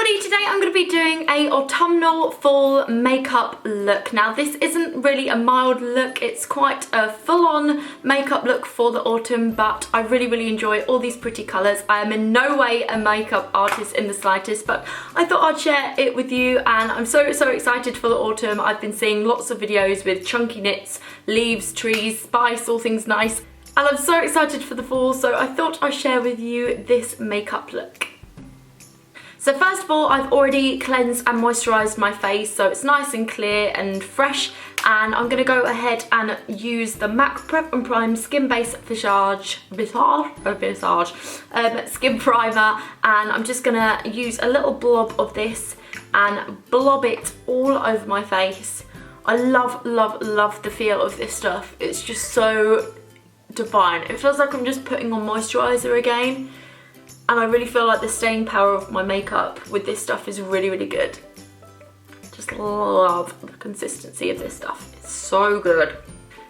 everybody, today I'm going to be doing a autumnal fall makeup look. Now this isn't really a mild look, it's quite a full-on makeup look for the autumn, but I really enjoy all these pretty colours. I am in no way a makeup artist in the slightest, but I thought I'd share it with you, and I'm so excited for the autumn. I've been seeing lots of videos with chunky knits, leaves, trees, spice, all things nice, and I'm so excited for the fall, so I thought I'd share with you this makeup look. So first of all, I've already cleansed and moisturised my face, so it's nice and clear and fresh, and I'm going to go ahead and use the MAC Prep and Prime Skin Base Visage Skin Primer, and I'm just going to use a little blob of this and blob it all over my face. I love the feel of this stuff. It's just so divine. It feels like I'm just putting on moisturiser again. And I really feel like the staying power of my makeup with this stuff is really good. Just love the consistency of this stuff. It's so good.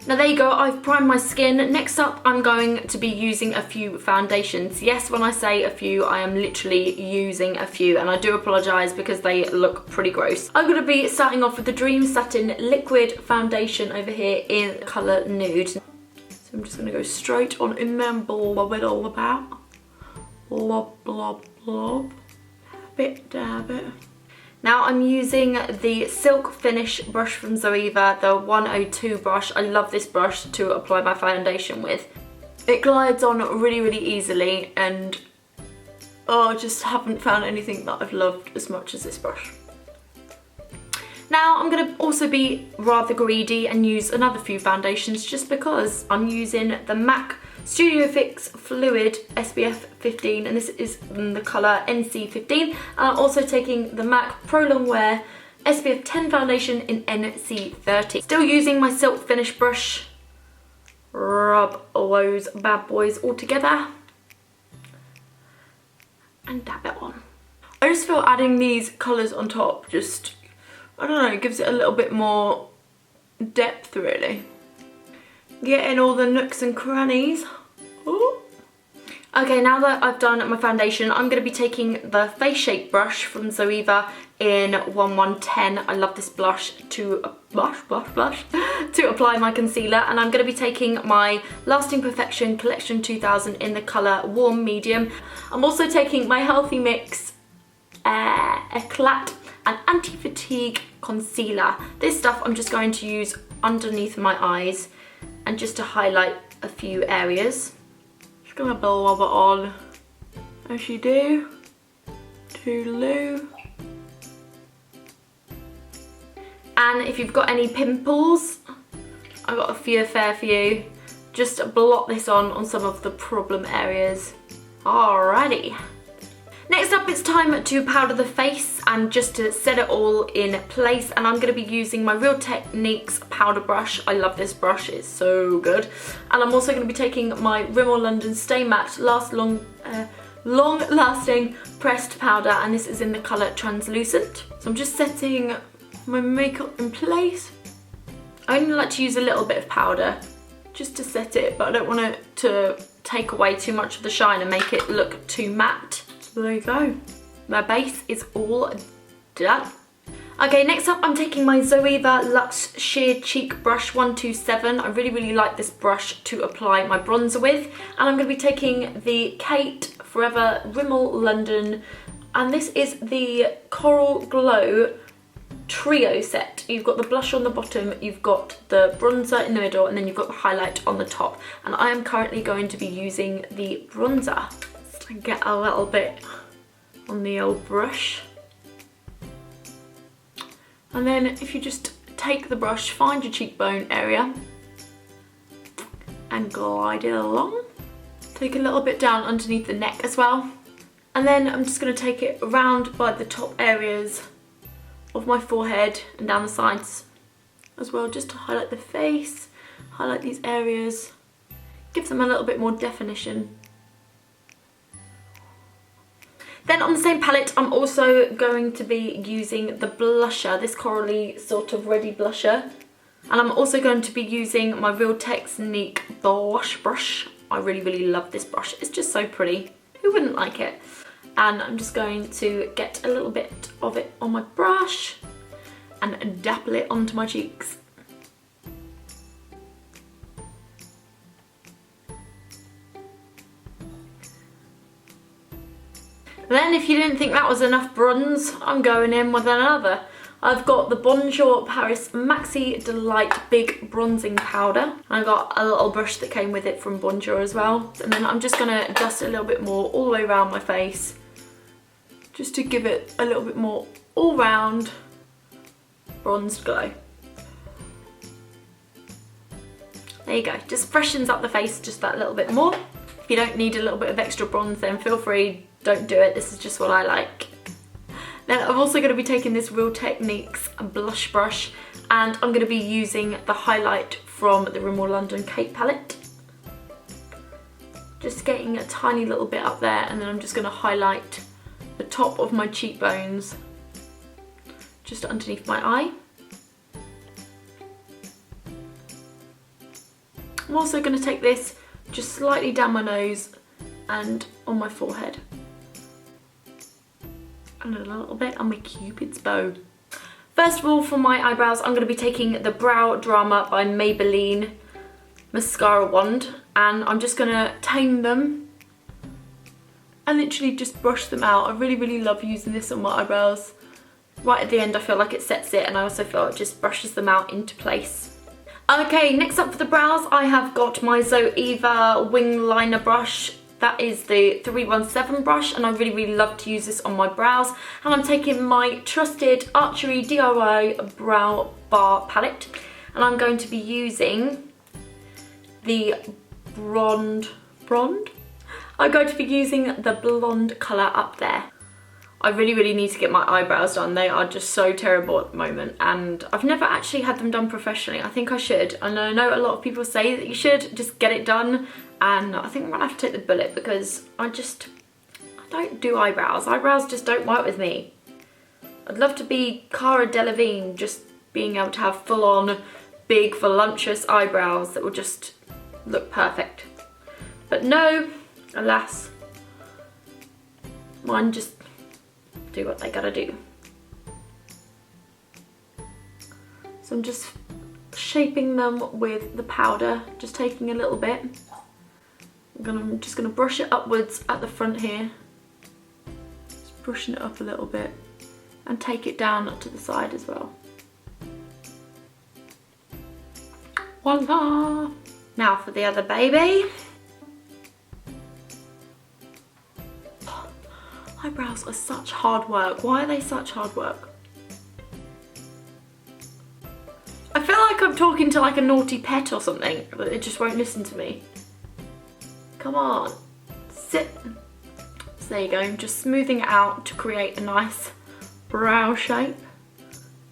Now there you go, I've primed my skin. Next up, I'm going to be using a few foundations. Yes, when I say a few, I am literally using a few, and I do apologise because they look pretty gross. I'm going to be starting off with the Dream Satin Liquid Foundation over here in colour Nude. So I'm just going to go straight on in there and blob it all about. Blob. Dab it. Now I'm using the Silk Finish brush from Zoeva, the 102 brush. I love this brush to apply my foundation with. It glides on really easily, and I just haven't found anything that I've loved as much as this brush. Now I'm going to also be rather greedy and use another few foundations just because I'm using the MAC Studio Fix Fluid SPF 15, and this is in the colour NC15, and I'm also taking the MAC Pro Longwear SPF 10 foundation in NC30. Still using my Silk Finish brush, rub all those bad boys all together and dab it on. I just feel adding these colours on top just, I don't know, it gives it a little bit more depth really. Get in all the nooks and crannies. Ooh. Okay, now that I've done my foundation, I'm going to be taking the Face Shape brush from Zoeva in 1110. I love this blush to apply my concealer, and I'm going to be taking my Lasting Perfection Collection 2000 in the colour Warm Medium. I'm also taking my Healthy Mix Eclat and Anti-Fatigue Concealer. This stuff I'm just going to use underneath my eyes and just to highlight a few areas. Just gonna blob it on as you do. Toodaloo. And if you've got any pimples, I've got a fair few. Just blot this on some of the problem areas. Alrighty. Next up, it's time to powder the face and just to set it all in place, and I'm going to be using my Real Techniques powder brush. I love this brush, it's so good. And I'm also going to be taking my Rimmel London Stay Matte Long Lasting Pressed Powder, and this is in the colour Translucent. So I'm just setting my makeup in place. I only like to use a little bit of powder just to set it, but I don't want it to take away too much of the shine and make it look too matte. There you go. My base is all done. Okay, next up I'm taking my Zoeva Luxe Sheer Cheek Brush 127. I really like this brush to apply my bronzer with. And I'm going to be taking the Kate Forever Rimmel London, and this is the Coral Glow Trio set. You've got the blush on the bottom, you've got the bronzer in the middle, and then you've got the highlight on the top. And I am currently going to be using the bronzer. And get a little bit on the old brush, and then if you just take the brush, find your cheekbone area and glide it along. Take a little bit down underneath the neck as well, and then I'm just going to take it around by the top areas of my forehead and down the sides as well, just to highlight the face, highlight these areas, give them a little bit more definition. Then on the same palette, I'm also going to be using the blusher, this corally sort of reddy blusher. And I'm also going to be using my Real Technique blush brush. I really love this brush. It's just so pretty. Who wouldn't like it? and I'm just going to get a little bit of it on my brush and dapple it onto my cheeks. Then if you didn't think that was enough bronze, I'm going in with another. I've got the Bonjour Paris Maxi Delight Big Bronzing Powder. I got a little brush that came with it from Bonjour as well. And then I'm just gonna dust a little bit more all the way around my face, just to give it a little bit more all round bronzed glow. There you go, just freshens up the face just that little bit more. If you don't need a little bit of extra bronze, then feel free, don't do it. This is just what I like. Then I'm also going to be taking this Real Techniques blush brush, and I'm going to be using the highlight from the Rimmel London Cape palette. Just getting a tiny little bit up there, and then I'm just going to highlight the top of my cheekbones, just underneath my eye. I'm also going to take this just slightly down my nose and on my forehead. And a little bit on my Cupid's bow. First of all, for my eyebrows, I'm going to be taking the Brow Drama by Maybelline mascara wand, and I'm just going to tame them and literally just brush them out. I really love using this on my eyebrows. Right at the end, I feel like it sets it, and I also feel it just brushes them out into place. Okay, next up for the brows, I have got my Zoeva wing liner brush. That is the 317 brush, and I really love to use this on my brows. And I'm taking my trusted Archery DIY brow bar palette, and I'm going to be using the blonde? I'm going to be using the blonde colour up there. I really need to get my eyebrows done. They are just so terrible at the moment, and I've never actually had them done professionally. I think I should, and I know a lot of people say that you should just get it done, and I think I'm gonna have to take the bullet because I don't do eyebrows. Eyebrows just don't work with me. I'd love to be Cara Delevingne, just being able to have full-on big voluptuous eyebrows that will just look perfect. But no, alas, mine just do what they gotta do. So I'm just shaping them with the powder, just taking a little bit. I'm just gonna brush it upwards at the front here. Just brushing it up a little bit and take it down to the side as well. Voila! Now for the other baby. Eyebrows are such hard work. Why are they such hard work? I feel like I'm talking to like a naughty pet or something, but it just won't listen to me. Come on, sit. So there you go, I'm just smoothing it out to create a nice brow shape.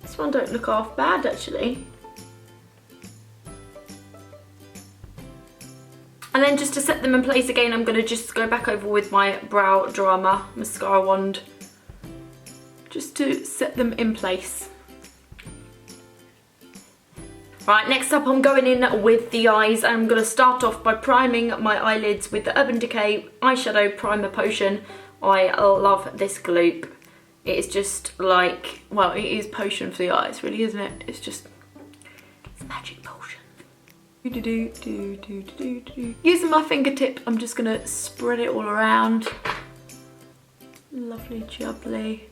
This one don't look half bad actually. And then just to set them in place again, I'm going to just go back over with my Brow Drama mascara wand, just to set them in place. Right, next up I'm going in with the eyes. I'm going to start off by priming my eyelids with the Urban Decay Eyeshadow Primer Potion. I love this gloop. It is just like, well, it is potion for the eyes, really, isn't it? It's just, it's magic potion. Using my fingertip, I'm just going to spread it all around. Lovely jubbly.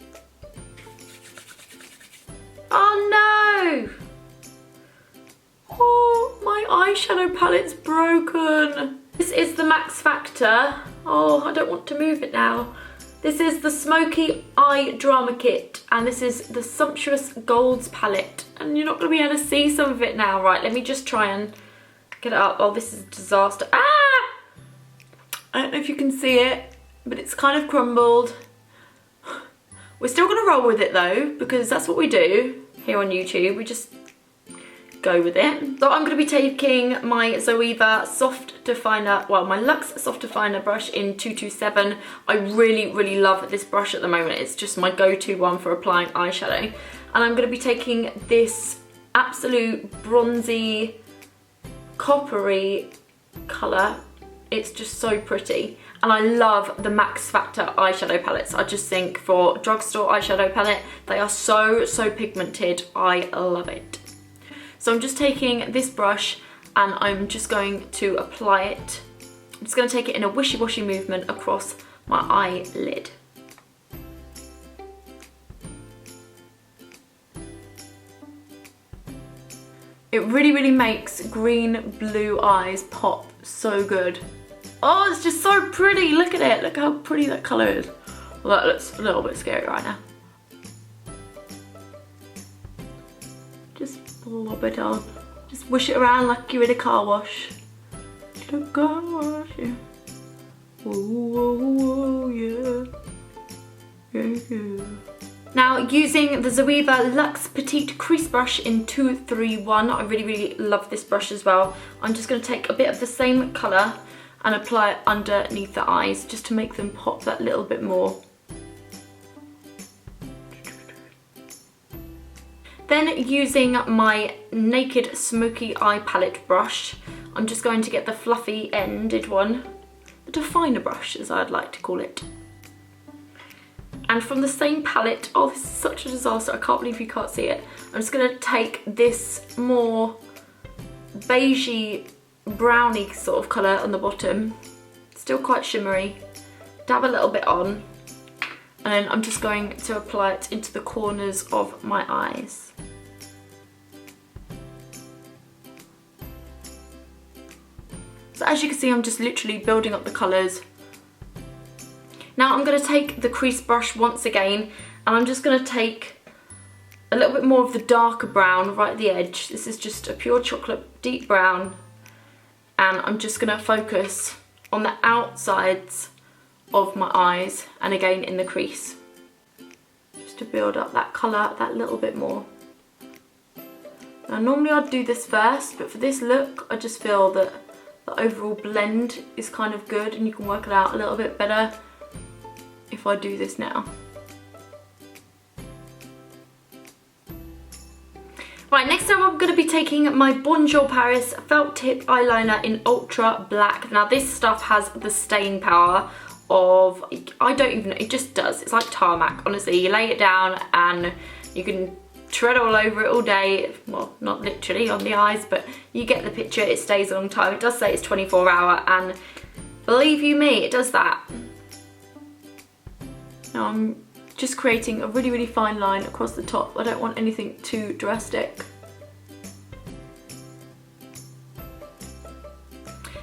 Oh no! Oh, my eyeshadow palette's broken. This is the Maxfactor. Oh, I don't want to move it now. This is the Smoky Eye Drama Kit, and this is the Sumptuous Golds palette. And you're not going to be able to see some of it now. Right, let me just try and get it up. Oh, this is a disaster. Ah! I don't know if you can see it, but it's kind of crumbled. We're still going to roll with it though, because that's what we do here on YouTube. We just go with it. So I'm going to be taking my Zoeva soft definer, well, my Luxe soft definer brush in 227. I really love this brush at the moment. It's just my go-to one for applying eyeshadow. And I'm going to be taking this absolute bronzy coppery colour. It's just so pretty. And I love the Maxfactor eyeshadow palettes. I just think for drugstore eyeshadow palette, they are so, so pigmented. I love it. So I'm just taking this brush and I'm just going to apply it. I'm just going to take it in a wishy-washy movement across my eyelid. It really, really makes green blue eyes pop so good. Oh, it's just so pretty. Look at it. Look how pretty that colour is. Well, that looks a little bit scary right now. Just blob it on. Just wish it around like you're in a car wash. The car wash, yeah. Oh, yeah. Yeah, yeah. Now, using the Zoeva Luxe Petite Crease Brush in 231, I really, really love this brush as well. I'm just going to take a bit of the same colour and apply it underneath the eyes just to make them pop that little bit more. Then, using my Naked Smoky Eye Palette brush, I'm just going to get the fluffy-ended one, the definer brush as I'd like to call it. And from the same palette, oh, this is such a disaster, I can't believe you can't see it. I'm just going to take this more beigey, browny sort of colour on the bottom, still quite shimmery, dab a little bit on, and then I'm just going to apply it into the corners of my eyes. So as you can see, I'm just literally building up the colours. Now I'm going to take the crease brush once again, and I'm just going to take a little bit more of the darker brown right at the edge. This is just a pure chocolate deep brown, and I'm just going to focus on the outsides of my eyes and again in the crease, just to build up that colour that little bit more. Now normally I'd do this first, but for this look I just feel that the overall blend is kind of good and you can work it out a little bit better if I do this now. Right, next up I'm going to be taking my Bonjour Paris felt tip eyeliner in Ultra Black. Now this stuff has the stain power of, I don't even know, it just does. It's like tarmac, honestly. You lay it down and you can tread all over it all day. Well, not literally on the eyes, but you get the picture. It stays a long time. It does say it's 24 hour, and believe you me, it does that. Now I'm just creating a really, really fine line across the top. I don't want anything too drastic.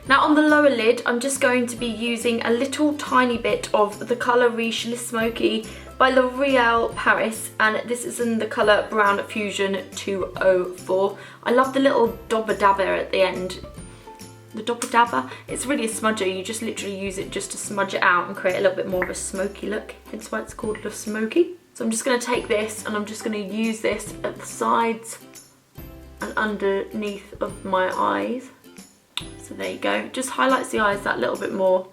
Now on the lower lid, I'm just going to be using a little tiny bit of the colour Riche Le Smoky by L'Oreal Paris, and this is in the colour Brown Fusion 204. I love the little dobber dabber at the end. The dobber dabber, it's really a smudger. You just literally use it just to smudge it out and create a little bit more of a smoky look, hence why it's called Le Smoky. So I'm just going to take this and I'm just going to use this at the sides and underneath of my eyes. So there you go, just highlights the eyes that little bit more.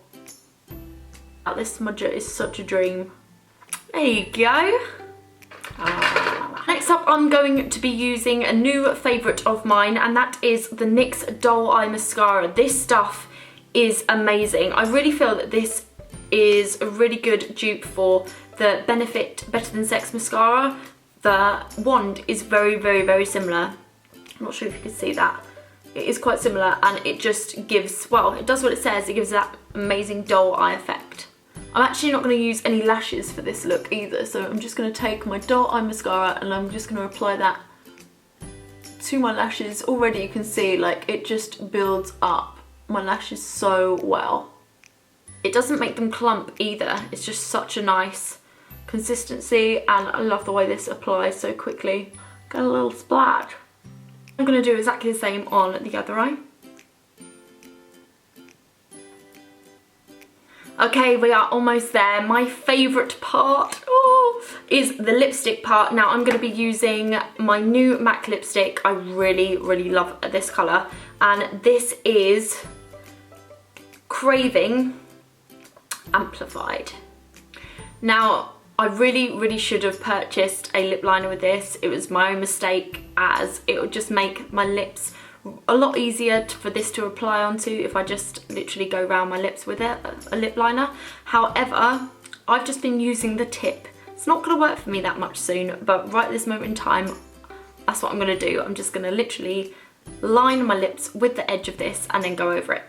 This smudger is such a dream. There you go. Next up I'm going to be using a new favourite of mine, and that is the NYX Doll Eye Mascara. This stuff is amazing. I really feel that this is a really good dupe for the Benefit Better Than Sex mascara. The wand is very, very, very similar. I'm not sure if you can see that. It is quite similar, and it just gives, well, it does what it says. It gives that amazing doll eye effect. I'm actually not going to use any lashes for this look either, so I'm just going to take my doll eye mascara and I'm just going to apply that to my lashes. Already you can see, like, it just builds up my lashes so well. It doesn't make them clump either. It's just such a nice consistency, and I love the way this applies so quickly. Got a little splash. I'm going to do exactly the same on the other eye. Okay, we are almost there. My favourite part is the lipstick part. Now I'm going to be using my new MAC lipstick. I really, really love this colour. And this is Craving Amplified. Now, I really, really should have purchased a lip liner with this. It was my own mistake, as it would just make my lips A lot easier for this to apply onto if I just literally go around my lips with it, a lip liner. However, I've just been using the tip. It's not going to work for me that much soon, but right at this moment in time, that's what I'm going to do. I'm just going to literally line my lips with the edge of this and then go over it.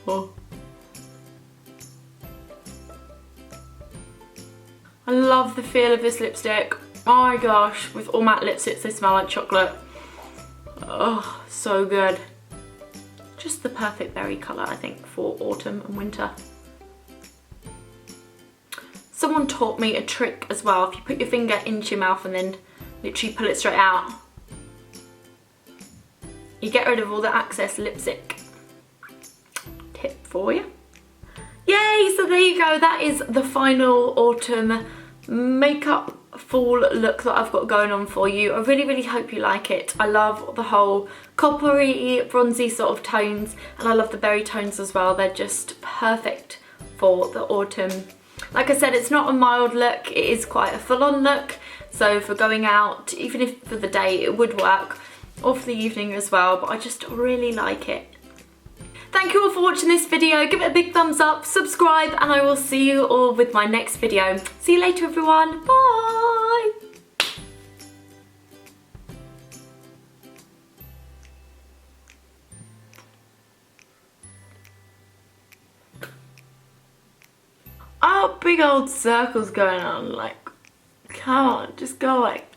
Oh. I love the feel of this lipstick. Oh my gosh, with all matte lipsticks they smell like chocolate. Oh, so good. Just the perfect berry colour, I think, for autumn and winter. Someone taught me a trick as well. If you put your finger into your mouth and then literally pull it straight out, you get rid of all the excess lipstick. Tip for you. Yay, so there you go. That is the final autumn makeup fall look that I've got going on for you. I really, really hope you like it. I love the whole coppery, bronzy sort of tones, and I love the berry tones as well. They're just perfect for the autumn. Like I said, it's not a mild look, it is quite a full-on look. So for going out, even if for the day, it would work, or for the evening as well, but I just really like it. Thank you all for watching this video. Give it a big thumbs up, subscribe, and I will see you all with my next video. See you later, everyone. Bye. Oh, big old circles going on. Like, come on, just go like